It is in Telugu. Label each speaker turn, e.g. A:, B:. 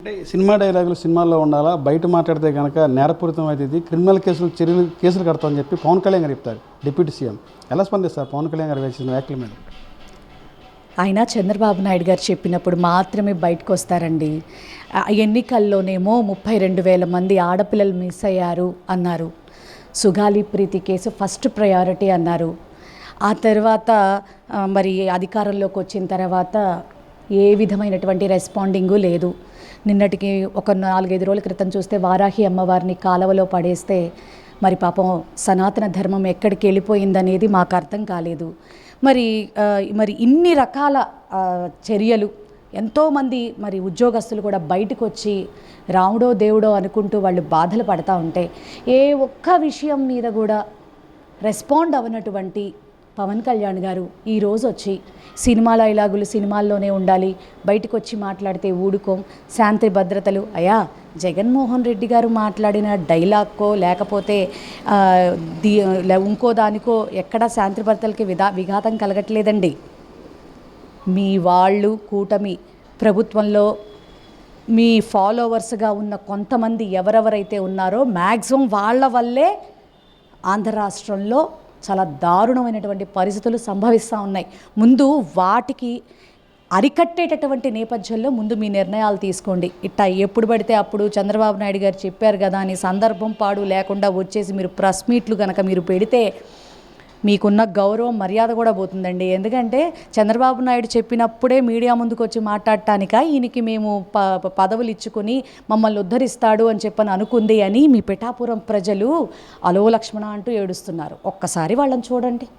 A: అంటే సినిమా డైలాగులు సినిమాల్లో ఉండాలా, బయట మాట్లాడితే కనుక నేరపూరితం అయితే ఇది క్రిమినల్ కేసులు కడతామని చెప్పి పవన్ కళ్యాణ్ గారు చెప్తారు. డిప్యూటీ సీఎం ఎలా స్పందిస్తారు పవన్ కళ్యాణ్ గారు వేసిన వ్యాఖ్యల మీద?
B: ఆయన చంద్రబాబు నాయుడు గారు చెప్పినప్పుడు మాత్రమే బయటకు వస్తారండి. ఎన్నికల్లోనేమో 32,000 మంది ఆడపిల్లలు మిస్ అయ్యారు అన్నారు. సుగాలి ప్రీతి కేసు ఫస్ట్ ప్రయారిటీ అన్నారు. ఆ తర్వాత మరి అధికారంలోకి వచ్చిన తర్వాత ఏ విధమైనటువంటి రెస్పాండింగు లేదు. నిన్నటికి ఒక 4-5 రోజుల క్రితం చూస్తే వారాహి అమ్మవారిని కాలువలో పడేస్తే మరి పాపం సనాతన ధర్మం ఎక్కడికి వెళ్ళిపోయిందనేది మాకు అర్థం కాలేదు. మరి ఇన్ని రకాల చర్యలు, ఎంతోమంది మరి ఉద్యోగస్తులు కూడా బయటకు వచ్చి రాముడో దేవుడో అనుకుంటూ వాళ్ళు బాధలు పడతా ఉంటే ఏ ఒక్క విషయం మీద కూడా రెస్పాండ్ అవ్వనటువంటి పవన్ కళ్యాణ్ గారు ఈరోజు వచ్చి సినిమా డైలాగులు సినిమాల్లోనే ఉండాలి, బయటకు వచ్చి మాట్లాడితే ఊడుకోం, శాంతి భద్రతలు. అయ్యా, జగన్మోహన్ రెడ్డి గారు మాట్లాడిన డైలాగ్కో లేకపోతే ఇంకో దానికో ఎక్కడా శాంతి భద్రతలకి విఘాతం కలగట్లేదండి. మీ వాళ్ళు కూటమి ప్రభుత్వంలో మీ ఫాలోవర్స్గా ఉన్న కొంతమంది ఎవరెవరైతే ఉన్నారో మ్యాక్సిమం వాళ్ళ వల్లే ఆంధ్ర రాష్ట్రంలో చాలా దారుణమైనటువంటి పరిస్థితులు సంభవిస్తూ ఉన్నాయి. ముందు వాటికి అరికట్టేటటువంటి నేపథ్యంలో ముందు మీ నిర్ణయాలు తీసుకోండి. ఇట్టా ఎప్పుడు పడితే అప్పుడు చంద్రబాబు నాయుడు గారు చెప్పారు కదా అని సందర్భం పాడు లేకుండా వచ్చేసి మీరు ప్రెస్ మీట్లు కనుక మీరు పెడితే మీకున్న గౌరవం మర్యాద కూడా పోతుందండి. ఎందుకంటే చంద్రబాబు నాయుడు చెప్పినప్పుడే మీడియా ముందుకు వచ్చి మాట్లాడటానిక ఈయనకి మేము పదవులు ఇచ్చుకొని మమ్మల్ని ఉద్ధరిస్తాడు అని చెప్పని అనుకుంది అని మీ పిఠాపురం ప్రజలు అలో లక్ష్మణ అంటూ ఏడుస్తున్నారు. ఒక్కసారి వాళ్ళని చూడండి.